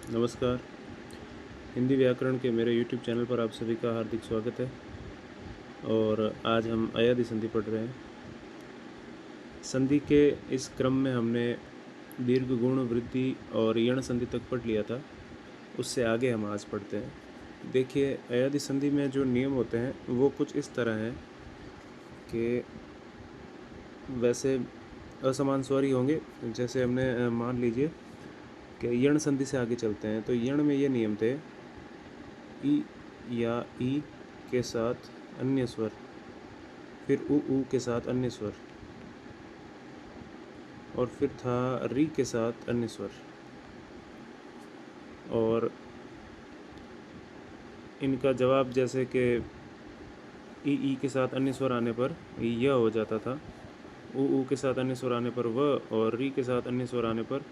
नमस्कार। हिंदी व्याकरण के मेरे YouTube चैनल पर आप सभी का हार्दिक स्वागत है। और आज हम अयादि संधि पढ़ रहे हैं। संधि के इस क्रम में हमने दीर्घ गुण वृद्धि और यण संधि तक पढ़ लिया था। उससे आगे हम आज पढ़ते हैं। देखिए, अयादि संधि में जो नियम होते हैं वो कुछ इस तरह हैं कि वैसे असमान स्वर ही होंगे। जैसे हमने मान लीजिए कि यण संधि से आगे चलते हैं, तो यण में ये नियम थे, ई या ई के साथ अन्य स्वर, फिर उ के साथ अन्य स्वर, और फिर था री के साथ अन्य स्वर। और इनका जवाब जैसे कि ई के साथ अन्य स्वर आने पर य हो जाता था, उ के साथ अन्य स्वर आने पर व, और री के साथ अन्य स्वर आने पर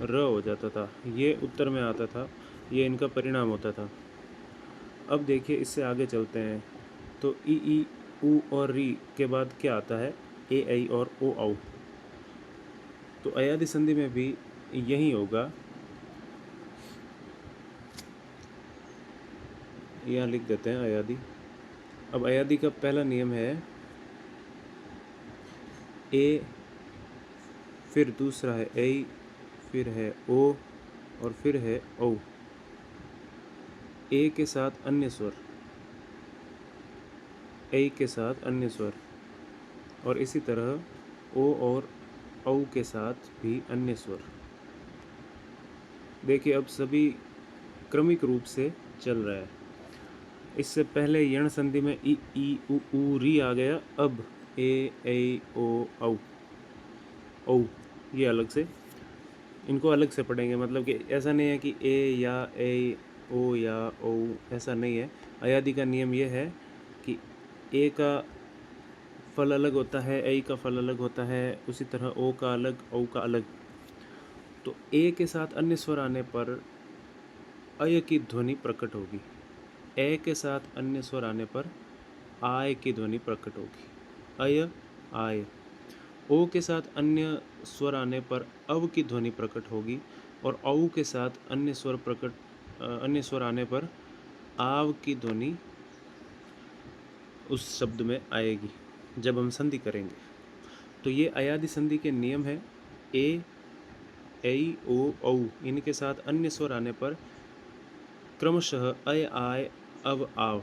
र हो जाता था। ये उत्तर में आता था, ये इनका परिणाम होता था। अब देखिए, इससे आगे चलते हैं तो ई उ और री के बाद क्या आता है, ए ऐ और ओ औ। तो अयादि संधि में भी यही होगा। यहाँ लिख देते हैं अयादि। अब अयादि का पहला नियम है ए, फिर दूसरा है ऐ, फिर है ओ, और फिर है औ। ए के साथ अन्य स्वर, ऐ के साथ अन्य स्वर, और इसी तरह ओ और औ के साथ भी अन्य स्वर। देखिए, अब सभी क्रमिक रूप से चल रहा है। इससे पहले यण संधि में ई उ री आ गया। अब ए ऐ ओ औ ये अलग से, इनको अलग से पढ़ेंगे। मतलब कि ऐसा नहीं है कि ए या ऐ ओ या औ, ऐसा नहीं है। अयादि का नियम ये है कि ए का फल अलग होता है, ऐ का फल अलग होता है, उसी तरह ओ का अलग, औ का अलग। तो ए के साथ अन्य स्वर आने पर अय की ध्वनि प्रकट होगी, ए के साथ अन्य स्वर आने पर आय की ध्वनि प्रकट होगी, अय आय। ओ के साथ अन्य स्वर आने पर अव की ध्वनि प्रकट होगी, और औ के साथ अन्य स्वर आने पर आव की ध्वनि उस शब्द में आएगी जब हम संधि करेंगे। तो ये अयादि संधि के नियम है। ए ऐ ओ औ इनके साथ अन्य स्वर आने पर क्रमशः अय आय अव आव,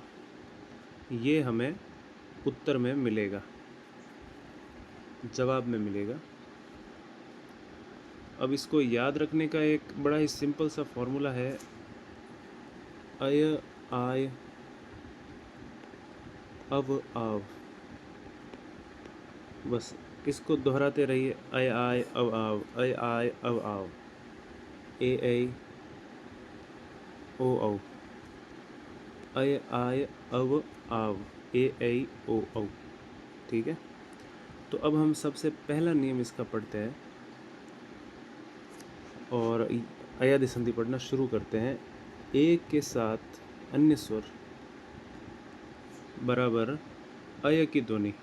ये हमें उत्तर में मिलेगा, जवाब में मिलेगा। अब इसको याद रखने का एक बड़ा ही सिंपल सा फॉर्मूला है, अय आय अव आव। बस इसको दोहराते रहिए, अय आय अव आव, अय आय अव आव, ए ऐ ओ औ, अय आय अव आव, ए ऐ ओ औ। ठीक है। तो अब हम सबसे पहला नियम इसका पढ़ते हैं और अयादि संधि पढ़ना शुरू करते हैं। ए के साथ अन्य स्वर बराबर अय की ध्वनि।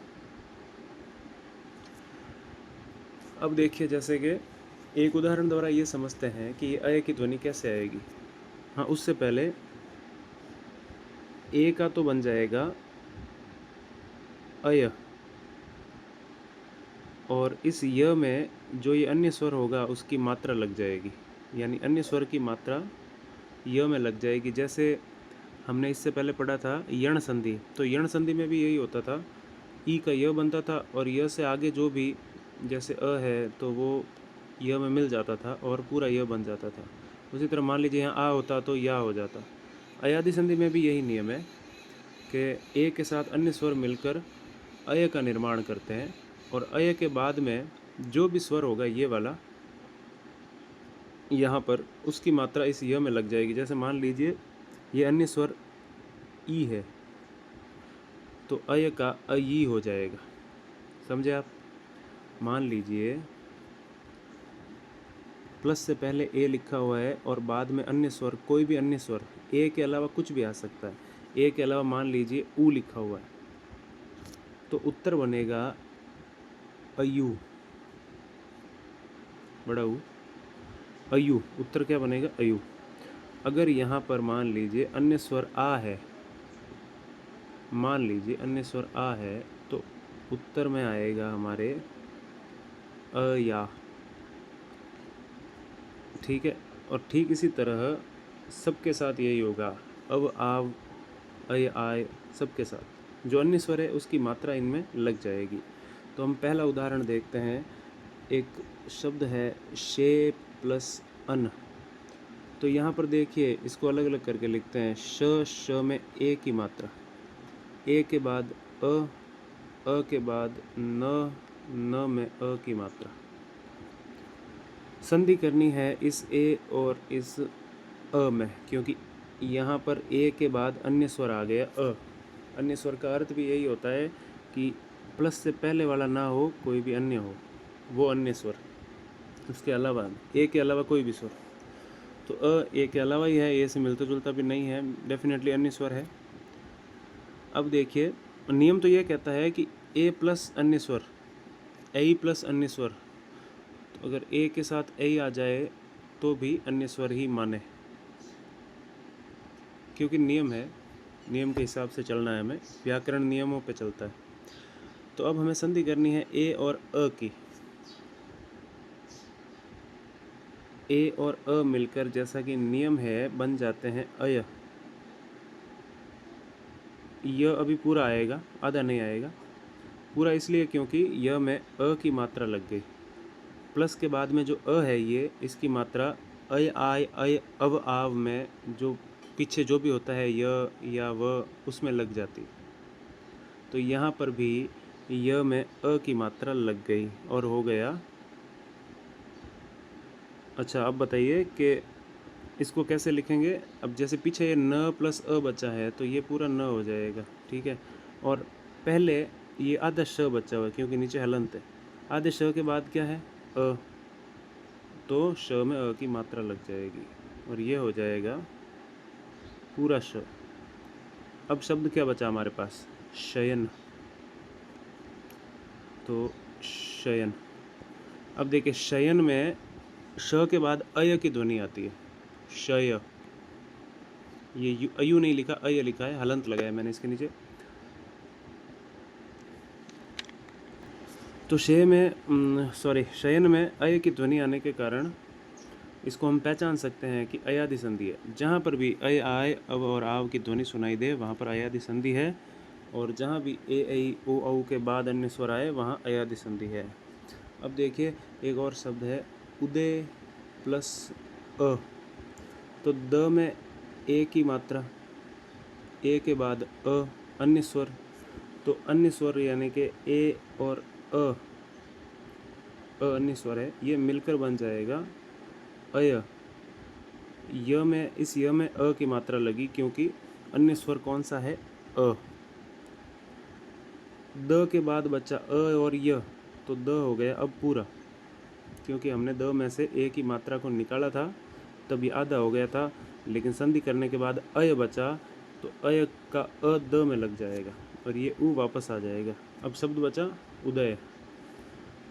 अब देखिए, जैसे कि एक उदाहरण द्वारा ये समझते हैं कि अय की ध्वनि कैसे आएगी। हाँ, उससे पहले ए का तो बन जाएगा अय, और इस य में जो ये अन्य स्वर होगा उसकी मात्रा लग जाएगी, यानी अन्य स्वर की मात्रा य में लग जाएगी। जैसे हमने इससे पहले पढ़ा था यण संधि, तो यण संधि में भी यही होता था, ई का य बनता था और य से आगे जो भी, जैसे अ है तो वो य में मिल जाता था और पूरा य बन जाता था। उसी तरह मान लीजिए यहाँ आ होता तो या हो जाता। अयादि संधि में भी यही नियम है कि ए के साथ अन्य स्वर मिलकर अय का निर्माण करते हैं, और अय के बाद में जो भी स्वर होगा ये वाला, यहाँ पर उसकी मात्रा इस य में लग जाएगी। जैसे मान लीजिए ये अन्य स्वर ई है, तो अय का अयी हो जाएगा। समझे आप? मान लीजिए प्लस से पहले ए लिखा हुआ है और बाद में अन्य स्वर, कोई भी अन्य स्वर, ए के अलावा कुछ भी आ सकता है। ए के अलावा मान लीजिए ऊ लिखा हुआ है, तो उत्तर बनेगा अयु, बड़ा ऊ, अयु। उत्तर क्या बनेगा? अयु। अगर यहाँ पर मान लीजिए अन्य स्वर आ है, मान लीजिए अन्य स्वर आ है, तो उत्तर में आएगा हमारे अ या। ठीक है, और ठीक इसी तरह सबके साथ यही होगा, अब आव अय आय, सबके साथ जो अन्य स्वर है उसकी मात्रा इनमें लग जाएगी। तो हम पहला उदाहरण देखते हैं। एक शब्द है शे प्लस अन। तो यहाँ पर देखिए इसको अलग अलग करके लिखते हैं। श में ए की मात्रा, ए के बाद अ के बाद न में अ की मात्रा। संधि करनी है इस ए और इस अ में, क्योंकि यहाँ पर ए के बाद अन्य स्वर आ गया अ। अन्य स्वर का अर्थ भी यही होता है कि प्लस से पहले वाला ना हो, कोई भी अन्य हो, वो अन्य स्वर, उसके अलावा ए के अलावा कोई भी स्वर। तो अ ए के अलावा ही है, ए से मिलता जुलता भी नहीं है, डेफिनेटली अन्य स्वर है। अब देखिए नियम तो ये कहता है कि ए प्लस अन्य स्वर, ए प्लस अन्य स्वर। तो अगर ए के साथ ए आ जाए तो भी अन्य स्वर ही माने, क्योंकि नियम है, नियम के हिसाब से चलना है हमें, व्याकरण नियमों पे चलता है। तो अब हमें संधि करनी है ए और अ की। ए और अ मिलकर जैसा कि नियम है बन जाते हैं अय। य अभी पूरा आएगा, आधा नहीं आएगा। पूरा इसलिए क्योंकि य में अ की मात्रा लग गई, प्लस के बाद में जो अ है ये, इसकी मात्रा अय आय अय अब आव में जो पीछे जो भी होता है य या व, उसमें लग जाती। तो यहाँ पर भी य में अ की मात्रा लग गई और हो गया। अच्छा अब बताइए कि इसको कैसे लिखेंगे। अब जैसे पीछे ये न प्लस अ बचा है तो ये पूरा न हो जाएगा, ठीक है। और पहले ये आधा श बचा हुआ है क्योंकि नीचे हलंत है। आधे श के बाद क्या है अ, तो श में अ की मात्रा लग जाएगी और ये हो जाएगा पूरा श। अब शब्द क्या बचा हमारे पास, शयन। तो शयन। अब देखिए शयन में श के बाद अय की ध्वनि आती है, शय। ये अयु नहीं लिखा, अय लिखा है, हलंत लगाया मैंने इसके नीचे। तो शयन में अय की ध्वनि आने के कारण इसको हम पहचान सकते हैं कि अयादि संधि है। जहाँ पर भी अय आय अब और आव की ध्वनि सुनाई दे वहाँ पर अयादि संधि है, और जहाँ भी ए ऐ ओ औ के बाद अन्य स्वर आए वहाँ अयादि संधि है। अब देखिए एक और शब्द है उदय प्लस अ। तो द में ए की मात्रा, ए के बाद अ, अन्य स्वर। तो अन्य स्वर यानी कि ए और अ अन्य स्वर है, ये मिलकर बन जाएगा अय। य में, इस य में अ की मात्रा लगी क्योंकि अन्य स्वर कौन सा है अ। द के बाद बचा अ और य, तो द हो गया अब पूरा, क्योंकि हमने द में से ए की मात्रा को निकाला था तब ये आधा हो गया था, लेकिन संधि करने के बाद अय बचा तो अय का अ द में लग जाएगा और ये उ वापस आ जाएगा। अब शब्द बचा उदय।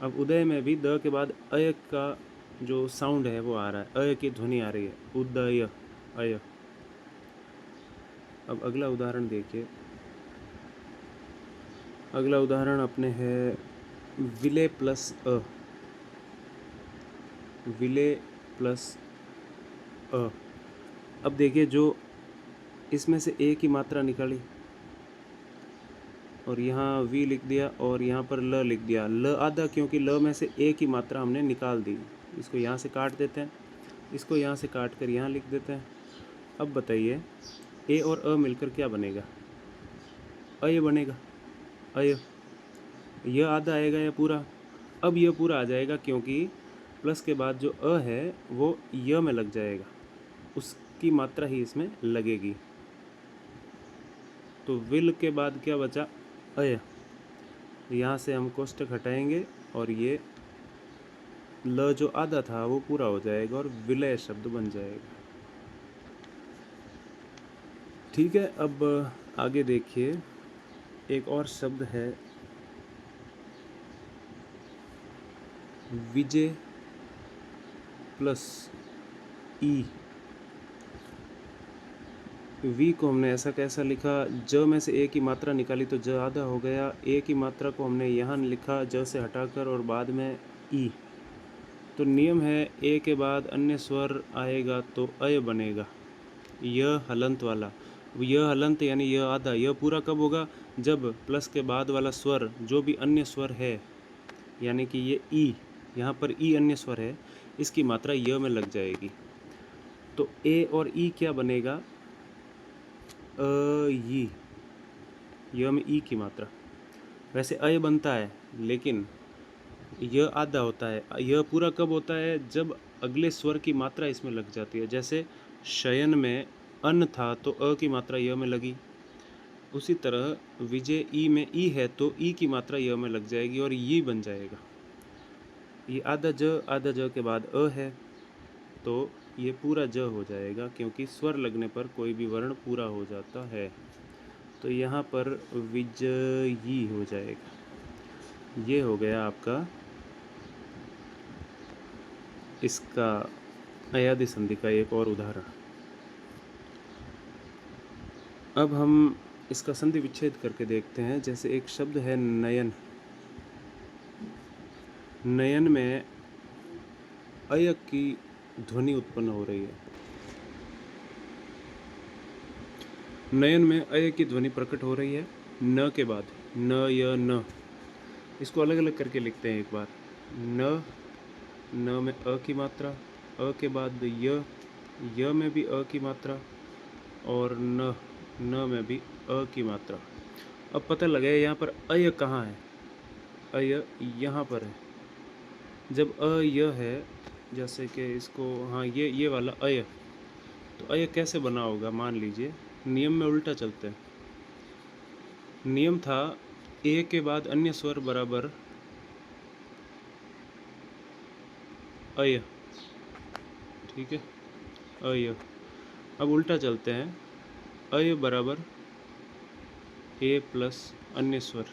अब उदय में भी द के बाद अय का जो साउंड है वो आ रहा है, अय की ध्वनि आ रही है, उदय अय। अब अगला उदाहरण देखिए। अगला उदाहरण अपने है विले प्लस अ। विले प्लस अ। अब देखिए जो इसमें से ए की मात्रा निकाली और यहाँ वी लिख दिया और यहाँ पर ल लिख दिया, ल आधा क्योंकि ल में से ए की मात्रा हमने निकाल दी। इसको यहाँ से काट देते हैं, इसको यहाँ से काट कर यहाँ लिख देते हैं। अब बताइए ए और अ मिलकर क्या बनेगा, अय बनेगा, अय। यह आधा आएगा या पूरा, अब यह पूरा आ जाएगा क्योंकि प्लस के बाद जो अ है वो य में लग जाएगा, उसकी मात्रा ही इसमें लगेगी। तो विल के बाद क्या बचा अय। यहाँ से हम कोष्टक हटाएंगे और ये ल जो आधा था वो पूरा हो जाएगा और विलय शब्द बन जाएगा। ठीक है, अब आगे देखिए एक और शब्द है विजय प्लस ई। वी को हमने ऐसा कैसा लिखा, ज में से ए की मात्रा निकाली तो ज आधा हो गया, ए की मात्रा को हमने यहाँ लिखा ज से हटाकर और बाद में ई। तो नियम है ए के बाद अन्य स्वर आएगा तो अय बनेगा, यह हलंत वाला। यह हलंत यानी यह आधा। यह पूरा कब होगा, जब प्लस के बाद वाला स्वर जो भी अन्य स्वर है, यानी कि ये ई, यहाँ पर ई अन्य स्वर है, इसकी मात्रा य में लग जाएगी। तो ए और ई क्या बनेगा, ई, य में ई की मात्रा। वैसे अय बनता है लेकिन यह आधा होता है। यह पूरा कब होता है, जब अगले स्वर की मात्रा इसमें लग जाती है। जैसे शयन में अन था तो अ की मात्रा य में लगी, उसी तरह विजय ई में ई है तो ई की मात्रा य में लग जाएगी और ये बन जाएगा। ये आधा ज के बाद अ है तो ये पूरा ज हो जाएगा, क्योंकि स्वर लगने पर कोई भी वर्ण पूरा हो जाता है। तो यहाँ पर विजयी हो जाएगा। ये हो गया आपका इसका अयादि संधि का एक और उदाहरण। अब हम इसका संधि विच्छेद करके देखते हैं। जैसे एक शब्द है नयन। नयन में अय की ध्वनि उत्पन्न हो रही है। नयन में अय की ध्वनि प्रकट हो रही है न के बाद, न य न। इसको अलग अलग करके लिखते हैं एक बार। न में अ की मात्रा, अ के बाद य में भी अ की मात्रा, और न में भी अ की मात्रा। अब पता लगे यहाँ पर अय कहाँ है, अय यहाँ पर है। जब अय है, जैसे कि इसको, हाँ ये वाला अय, तो अय कैसे बना होगा, मान लीजिए नियम में उल्टा चलते हैं। नियम था ए के बाद अन्य स्वर बराबर अय, ठीक है, अय। अब उल्टा चलते हैं, अय बराबर ए प्लस अन्य स्वर।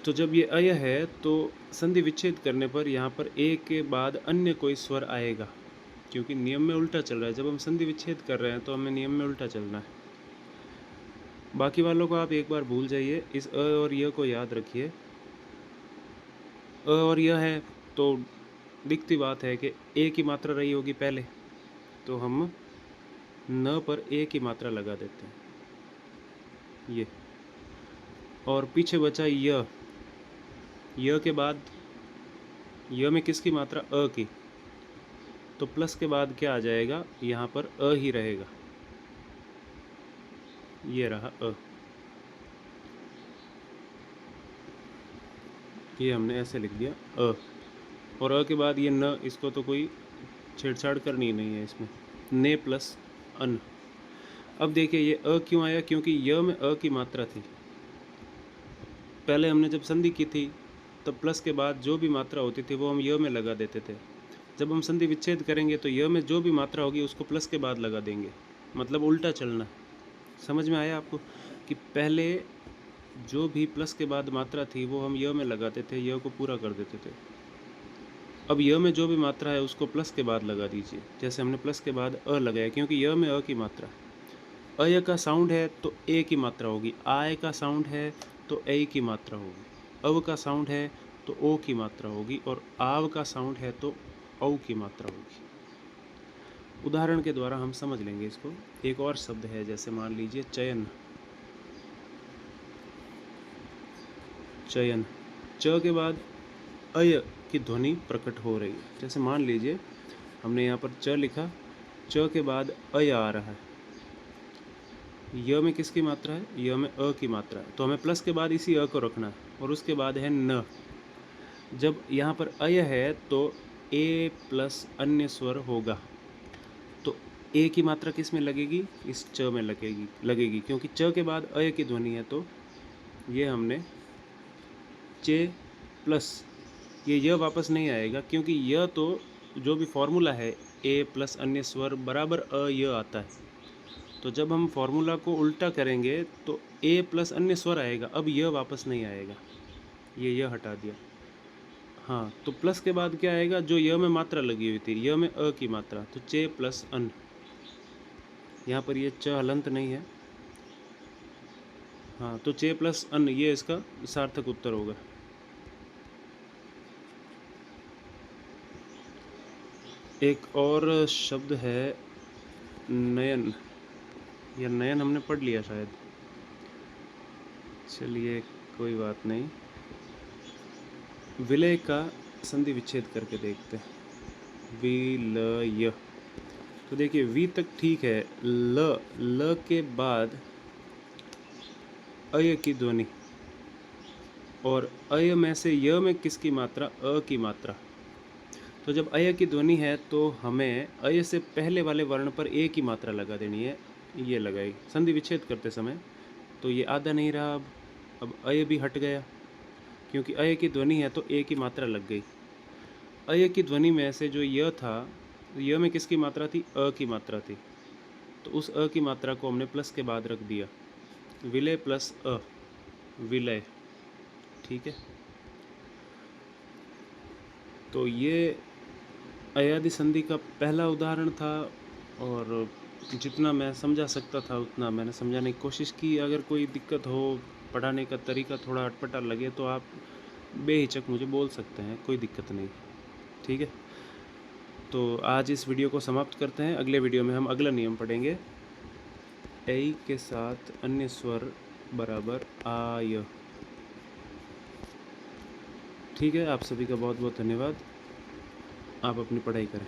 तो जब ये अय है तो संधि विच्छेद करने पर यहाँ पर ए के बाद अन्य कोई स्वर आएगा, क्योंकि नियम में उल्टा चल रहा है। जब हम संधि विच्छेद कर रहे हैं तो हमें नियम में उल्टा चलना है। बाकी वालों को आप एक बार भूल जाइए, इस अ और य को याद रखिए। अ और य है तो दिखती बात है कि ए की मात्रा रही होगी पहले, तो हम न पर ए की मात्रा लगा देते हैं, ये। और पीछे बचा य के बाद य में किसकी मात्रा, अ की, तो प्लस के बाद क्या आ जाएगा, यहाँ पर अ ही रहेगा, ये रहा अ। ये हमने ऐसे लिख दिया अ, और अ के बाद ये न, इसको तो कोई छेड़छाड़ करनी नहीं है इसमें, ने प्लस अन। अब देखिए ये अ क्यों आया, क्योंकि य में अ की मात्रा थी। पहले हमने जब संधि की थी तब प्लस के बाद जो भी मात्रा होती थी वो हम य में लगा देते थे। जब हम संधि विच्छेद करेंगे तो य में जो भी मात्रा होगी उसको प्लस के बाद लगा देंगे, मतलब उल्टा चलना। समझ में आया आपको, कि पहले जो भी प्लस के बाद मात्रा थी वो हम य में लगाते थे, य को पूरा कर देते थे। अब य में जो भी मात्रा है उसको प्लस के बाद लगा दीजिए। जैसे हमने प्लस के बाद अ लगाया, क्योंकि य में अ की मात्रा है। अय का साउंड है तो ए की मात्रा होगी, आय का साउंड है तो ए की मात्रा होगी, अव का साउंड है तो ओ की मात्रा होगी, और आव का साउंड है तो औ की मात्रा होगी। उदाहरण के द्वारा हम समझ लेंगे इसको। एक और शब्द है, जैसे मान लीजिए चयन। चयन, च के बाद अय की ध्वनि प्रकट हो रही है। जैसे मान लीजिए हमने यहाँ पर च लिखा, च के बाद अय आ रहा है। य में किसकी मात्रा है, य में अ की मात्रा है, तो हमें प्लस के बाद इसी अ को रखना है, और उसके बाद है न। जब यहाँ पर अय है तो ए प्लस अन्य स्वर होगा, तो ए की मात्रा किस में लगेगी, इस च में लगेगी, क्योंकि च के बाद अय की ध्वनि है। तो ये हमने चे प्लस, ये य वापस नहीं आएगा, क्योंकि य तो जो भी फॉर्मूला है ए प्लस अन्य स्वर बराबर अ य आता है। तो जब हम फॉर्मूला को उल्टा करेंगे तो ए प्लस अन्य स्वर आएगा, अब यह वापस नहीं आएगा, ये यह हटा दिया। हाँ, तो प्लस के बाद क्या आएगा, जो य में मात्रा लगी हुई थी, य में अ की मात्रा, तो चे प्लस अन। यहाँ पर ये च हलंत नहीं है। हाँ, तो चे प्लस अन ये इसका सार्थक उत्तर होगा। एक और शब्द है नयन, या नयन हमने पढ़ लिया शायद, चलिए कोई बात नहीं। विलय का संधि विच्छेद करके देखते हैं। विलय, तो देखिए वी तक ठीक है, ल के बाद अय की ध्वनि, और अय में से य में किसकी मात्रा? अ की मात्रा। तो जब अय की ध्वनि है तो हमें अय से पहले वाले वर्ण पर ए की मात्रा लगा देनी है। ये लगाई संधि विच्छेद करते समय, तो ये आधा नहीं रहा। अब अय भी हट गया, क्योंकि अय की ध्वनि है तो ए की मात्रा लग गई। अय की ध्वनि में से जो य था, य में किसकी मात्रा थी? अ की मात्रा थी। तो उस अ की मात्रा को हमने प्लस के बाद रख दिया। विलय प्लस अ, विलय। ठीक है, तो ये अयादि संधि का पहला उदाहरण था, और जितना मैं समझा सकता था उतना मैंने समझाने की कोशिश की। अगर कोई दिक्कत हो, पढ़ाने का तरीका थोड़ा अटपटा लगे, तो आप बेहिचक मुझे बोल सकते हैं, कोई दिक्कत नहीं। ठीक है, तो आज इस वीडियो को समाप्त करते हैं। अगले वीडियो में हम अगला नियम पढ़ेंगे। ऐ के साथ अन्य स्वर बराबर आय। ठीक है, आप सभी का बहुत बहुत धन्यवाद। आप अपनी पढ़ाई करें।